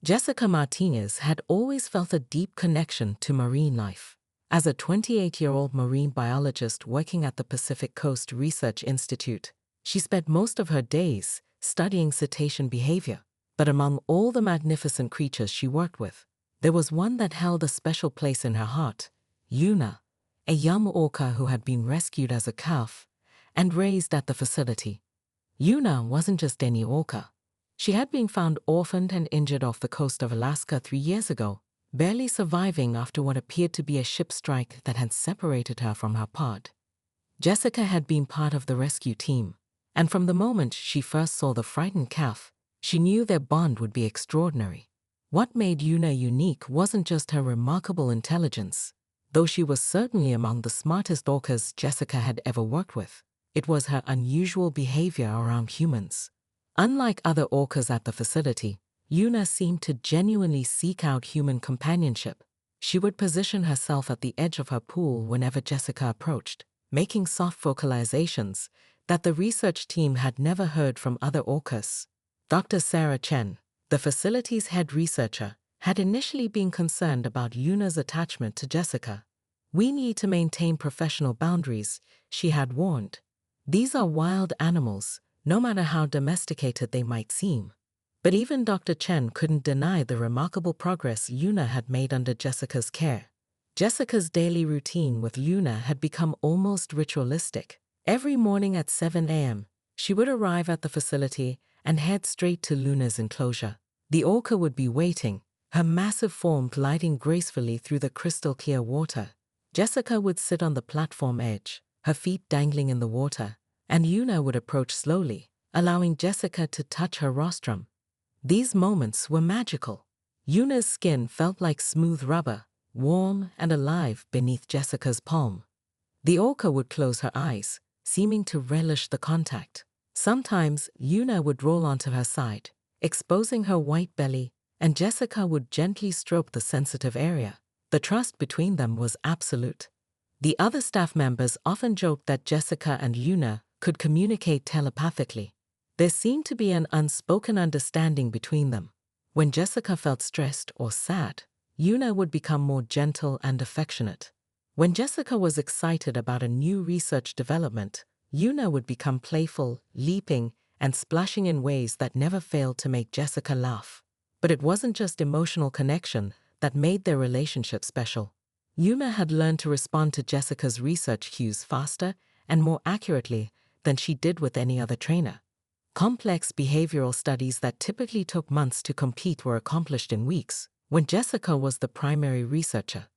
Jessica Martinez had always felt a deep connection to marine life. As a 28-year-old marine biologist working at the Pacific Coast Research Institute, she spent most of her days studying cetacean behavior. But among all the magnificent creatures she worked with, there was one that held a special place in her heart: Una, a young orca who had been rescued as a calf and raised at the facility. Una wasn't just any orca. She had been found orphaned and injured off the coast of Alaska 3 years ago, barely surviving after what appeared to be a ship strike that had separated her from her pod. Jessica had been part of the rescue team, and from the moment she first saw the frightened calf, she knew their bond would be extraordinary. What made Una unique wasn't just her remarkable intelligence, though she was certainly among the smartest orcas Jessica had ever worked with. It was her unusual behavior around humans. Unlike other orcas at the facility, Una seemed to genuinely seek out human companionship. She would position herself at the edge of her pool whenever Jessica approached, making soft vocalizations that the research team had never heard from other orcas. Dr. Sarah Chen, the facility's head researcher, had initially been concerned about Una's attachment to Jessica. "We need to maintain professional boundaries," she had warned. "These are wild animals, no matter how domesticated they might seem." But even Dr. Chen couldn't deny the remarkable progress Una had made under Jessica's care. Jessica's daily routine with Una had become almost ritualistic. Every morning at 7 a.m., she would arrive at the facility and head straight to Una's enclosure. The orca would be waiting, her massive form gliding gracefully through the crystal-clear water. Jessica would sit on the platform edge, her feet dangling in the water, and Una would approach slowly, allowing Jessica to touch her rostrum. These moments were magical. Una's skin felt like smooth rubber, warm and alive beneath Jessica's palm. The orca would close her eyes, seeming to relish the contact. Sometimes Una would roll onto her side, exposing her white belly, and Jessica would gently stroke the sensitive area. The trust between them was absolute. The other staff members often joked that Jessica and Una could communicate telepathically. There seemed to be an unspoken understanding between them. When Jessica felt stressed or sad, Una would become more gentle and affectionate. When Jessica was excited about a new research development, Una would become playful, leaping, and splashing in ways that never failed to make Jessica laugh. But it wasn't just emotional connection that made their relationship special. Una had learned to respond to Jessica's research cues faster and more accurately than she did with any other trainer. Complex behavioral studies that typically took months to complete were accomplished in weeks, when Jessica was the primary researcher.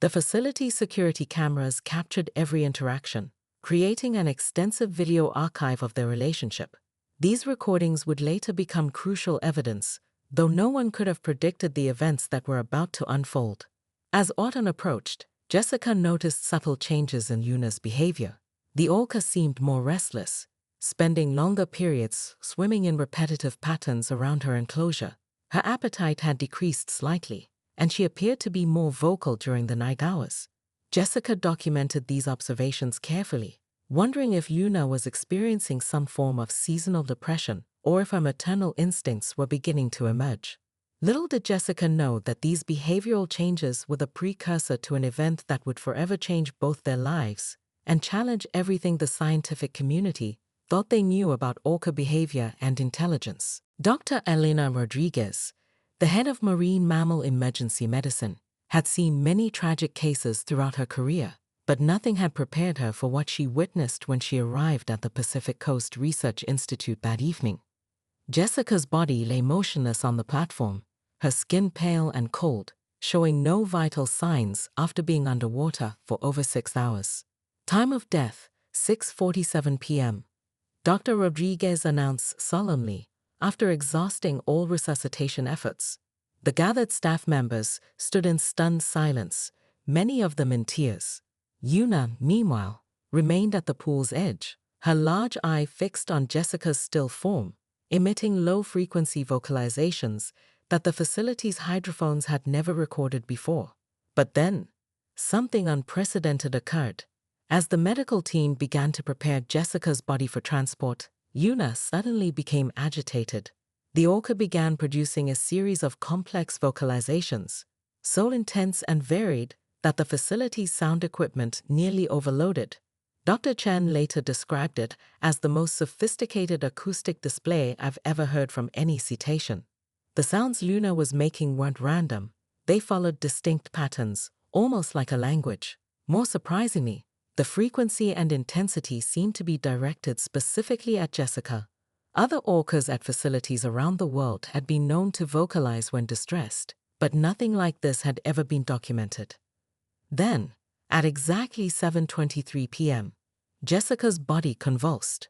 The facility's security cameras captured every interaction, creating an extensive video archive of their relationship. These recordings would later become crucial evidence, though no one could have predicted the events that were about to unfold. As autumn approached, Jessica noticed subtle changes in Una's behavior. The orca seemed more restless, spending longer periods swimming in repetitive patterns around her enclosure. Her appetite had decreased slightly, and she appeared to be more vocal during the night hours. Jessica documented these observations carefully, wondering if Una was experiencing some form of seasonal depression or if her maternal instincts were beginning to emerge. Little did Jessica know that these behavioral changes were the precursor to an event that would forever change both their lives and challenge everything the scientific community thought they knew about orca behavior and intelligence. Dr. Elena Rodriguez, the head of marine mammal emergency medicine, had seen many tragic cases throughout her career, but nothing had prepared her for what she witnessed when she arrived at the Pacific Coast Research Institute that evening. Jessica's body lay motionless on the platform, her skin pale and cold, showing no vital signs after being underwater for over 6 hours. Time of death, 6:47 p.m. Dr. Rodriguez announced solemnly, after exhausting all resuscitation efforts. The gathered staff members stood in stunned silence, many of them in tears. Una, meanwhile, remained at the pool's edge, her large eye fixed on Jessica's still form, emitting low-frequency vocalizations that the facility's hydrophones had never recorded before. But then, something unprecedented occurred. As the medical team began to prepare Jessica's body for transport, Una suddenly became agitated. The orca began producing a series of complex vocalizations, so intense and varied that the facility's sound equipment nearly overloaded. Dr. Chen later described it as the most sophisticated acoustic display I've ever heard from any cetacean. The sounds Luna was making weren't random. They followed distinct patterns, almost like a language. More surprisingly, the frequency and intensity seemed to be directed specifically at Jessica. Other orcas at facilities around the world had been known to vocalize when distressed, but nothing like this had ever been documented. Then, at exactly 7:23 p.m., Jessica's body convulsed.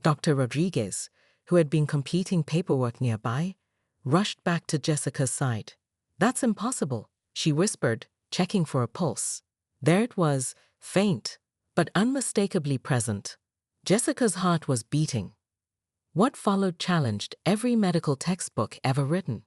Dr. Rodriguez, who had been completing paperwork nearby, rushed back to Jessica's side. "That's impossible," she whispered, checking for a pulse. There it was, faint, but unmistakably present. Jessica's heart was beating. What followed challenged every medical textbook ever written.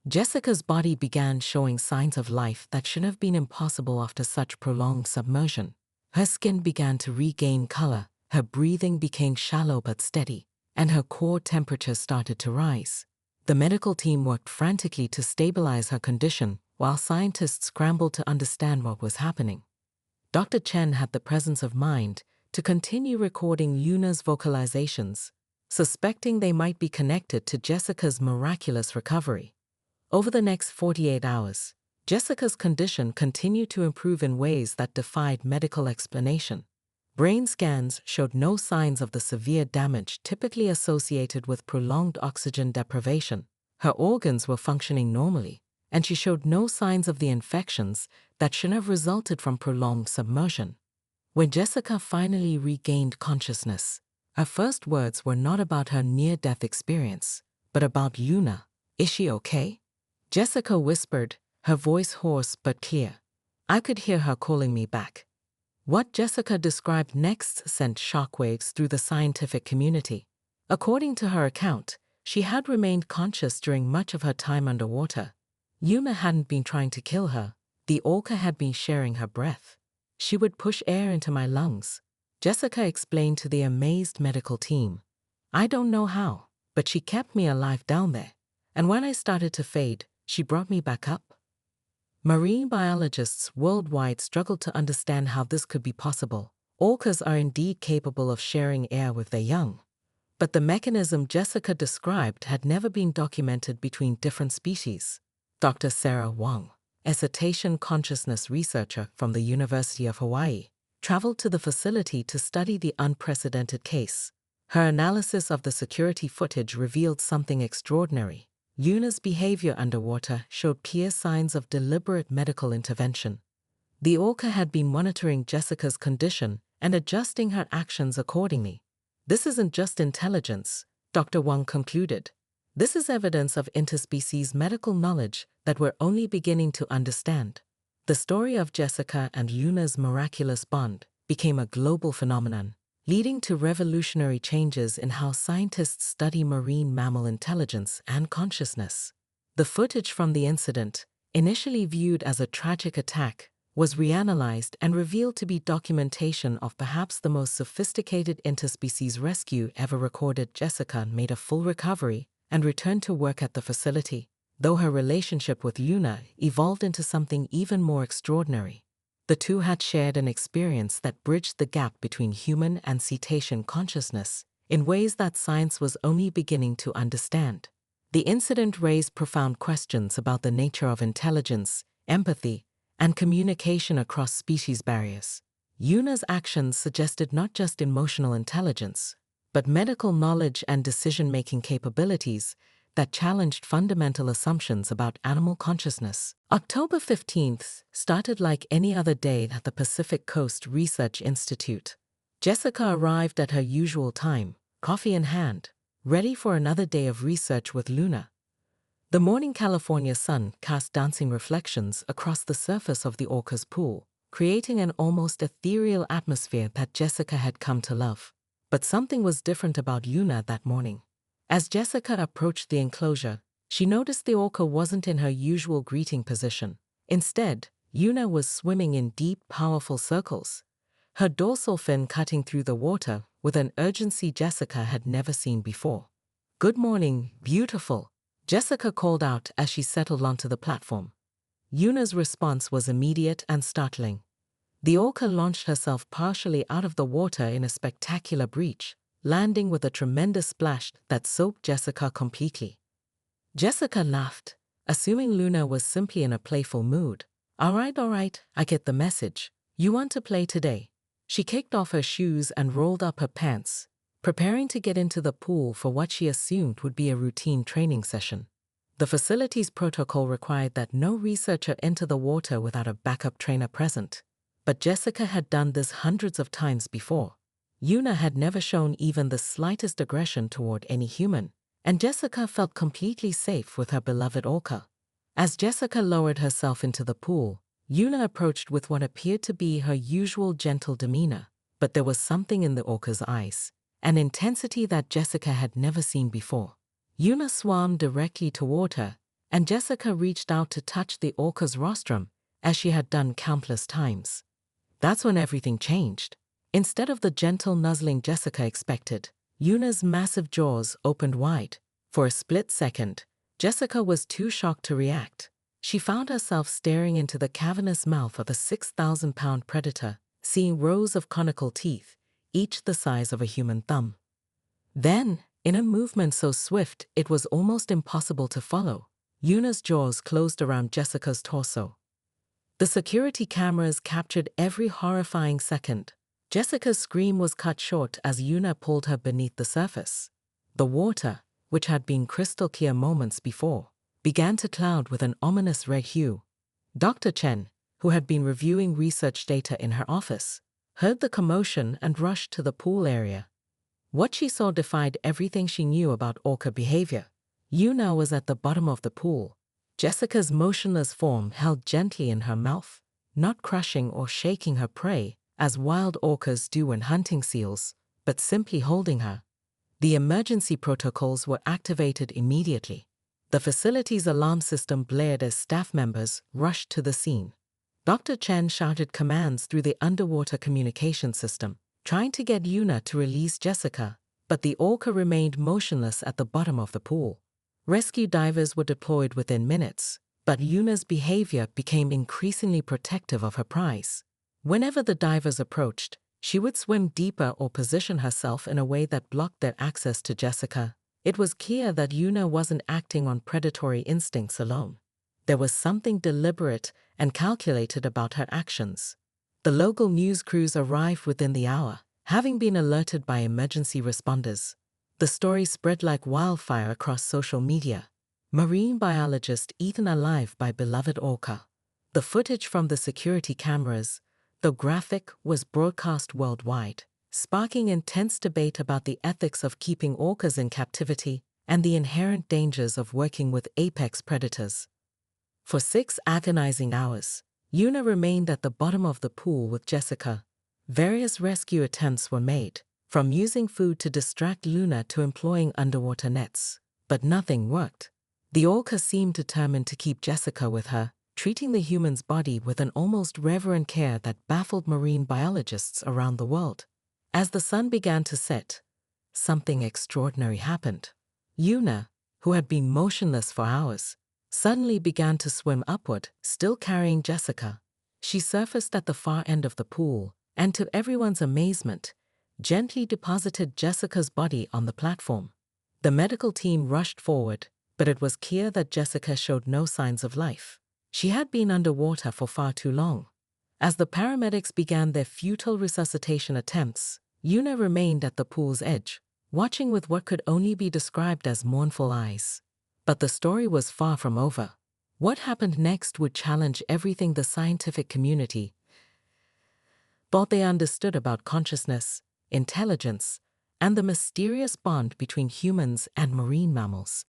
Jessica's body began showing signs of life that should have been impossible after such prolonged submersion. Her skin began to regain color, her breathing became shallow but steady, and her core temperature started to rise. The medical team worked frantically to stabilize her condition, while scientists scrambled to understand what was happening. Dr. Chen had the presence of mind to continue recording Luna's vocalizations, suspecting they might be connected to Jessica's miraculous recovery. Over the next 48 hours, Jessica's condition continued to improve in ways that defied medical explanation. Brain scans showed no signs of the severe damage typically associated with prolonged oxygen deprivation. Her organs were functioning normally, and she showed no signs of the infections that should have resulted from prolonged submersion. When Jessica finally regained consciousness, her first words were not about her near-death experience, but about Luna. "Is she okay?" Jessica whispered, her voice hoarse but clear. I could hear her calling me back. What Jessica described next sent shockwaves through the scientific community. According to her account, she had remained conscious during much of her time underwater. Luna hadn't been trying to kill her. The orca had been sharing her breath. "She would push air into my lungs," Jessica explained to the amazed medical team. "I don't know how, but she kept me alive down there. And when I started to fade, she brought me back up." Marine biologists worldwide struggled to understand how this could be possible. Orcas are indeed capable of sharing air with their young. But the mechanism Jessica described had never been documented between different species. Dr. Sarah Wang, a cetacean consciousness researcher from the University of Hawaii, traveled to the facility to study the unprecedented case. Her analysis of the security footage revealed something extraordinary. Luna's behavior underwater showed clear signs of deliberate medical intervention. The orca had been monitoring Jessica's condition and adjusting her actions accordingly. "This isn't just intelligence," Dr. Wang concluded. "This is evidence of interspecies medical knowledge that we're only beginning to understand." The story of Jessica and Luna's miraculous bond became a global phenomenon, leading to revolutionary changes in how scientists study marine mammal intelligence and consciousness. The footage from the incident, initially viewed as a tragic attack, was reanalyzed and revealed to be documentation of perhaps the most sophisticated interspecies rescue ever recorded. Jessica made a full recovery and returned to work at the facility, though her relationship with Luna evolved into something even more extraordinary. The two had shared an experience that bridged the gap between human and cetacean consciousness in ways that science was only beginning to understand. The incident raised profound questions about the nature of intelligence, empathy, and communication across species barriers. Luna's actions suggested not just emotional intelligence, but medical knowledge and decision-making capabilities that challenged fundamental assumptions about animal consciousness. October 15th started like any other day at the Pacific Coast Research Institute. Jessica arrived at her usual time, coffee in hand, ready for another day of research with Luna. The morning California sun cast dancing reflections across the surface of the orca's pool, creating an almost ethereal atmosphere that Jessica had come to love. But something was different about Luna that morning. As Jessica approached the enclosure, she noticed the orca wasn't in her usual greeting position. Instead, Luna was swimming in deep, powerful circles, her dorsal fin cutting through the water with an urgency Jessica had never seen before. "Good morning, beautiful," Jessica called out as she settled onto the platform. Yuna's response was immediate and startling. The orca launched herself partially out of the water in a spectacular breach, landing with a tremendous splash that soaked Jessica completely. Jessica laughed, assuming Luna was simply in a playful mood. All right, I get the message. You want to play today." She kicked off her shoes and rolled up her pants, preparing to get into the pool for what she assumed would be a routine training session. The facility's protocol required that no researcher enter the water without a backup trainer present. But Jessica had done this hundreds of times before. Yuna had never shown even the slightest aggression toward any human, and Jessica felt completely safe with her beloved orca. As Jessica lowered herself into the pool, Yuna approached with what appeared to be her usual gentle demeanor, but there was something in the orca's eyes, an intensity that Jessica had never seen before. Yuna swam directly toward her, and Jessica reached out to touch the orca's rostrum, as she had done countless times. That's when everything changed. Instead of the gentle nuzzling Jessica expected, Yuna's massive jaws opened wide. For a split second, Jessica was too shocked to react. She found herself staring into the cavernous mouth of a 6,000-pound predator, seeing rows of conical teeth, each the size of a human thumb. Then, in a movement so swift it was almost impossible to follow, Yuna's jaws closed around Jessica's torso. The security cameras captured every horrifying second. Jessica's scream was cut short as Yuna pulled her beneath the surface. The water, which had been crystal clear moments before, began to cloud with an ominous red hue. Dr. Chen, who had been reviewing research data in her office, heard the commotion and rushed to the pool area. What she saw defied everything she knew about orca behavior. Yuna was at the bottom of the pool, Jessica's motionless form held gently in her mouth, not crushing or shaking her prey, as wild orcas do when hunting seals, but simply holding her. The emergency protocols were activated immediately. The facility's alarm system blared as staff members rushed to the scene. Dr. Chen shouted commands through the underwater communication system, trying to get Yuna to release Jessica, but the orca remained motionless at the bottom of the pool. Rescue divers were deployed within minutes, but Yuna's behavior became increasingly protective of her prize. Whenever the divers approached, she would swim deeper or position herself in a way that blocked their access to Jessica. It was clear that Yuna wasn't acting on predatory instincts alone. There was something deliberate and calculated about her actions. The local news crews arrived within the hour, having been alerted by emergency responders. The story spread like wildfire across social media. Marine biologist eaten alive by beloved orca. The footage from the security cameras, though graphic, was broadcast worldwide, sparking intense debate about the ethics of keeping orcas in captivity and the inherent dangers of working with apex predators. For 6 agonizing hours, Yuna remained at the bottom of the pool with Jessica. Various rescue attempts were made, from using food to distract Luna to employing underwater nets, but nothing worked. The orca seemed determined to keep Jessica with her, treating the human's body with an almost reverent care that baffled marine biologists around the world. As the sun began to set, something extraordinary happened. Yuna, who had been motionless for hours, suddenly began to swim upward, still carrying Jessica. She surfaced at the far end of the pool, and to everyone's amazement, gently deposited Jessica's body on the platform. The medical team rushed forward, but it was clear that Jessica showed no signs of life. She had been underwater for far too long. As the paramedics began their futile resuscitation attempts, Yuna remained at the pool's edge, watching with what could only be described as mournful eyes. But the story was far from over. What happened next would challenge everything the scientific community thought they understood about consciousness, intelligence, and the mysterious bond between humans and marine mammals.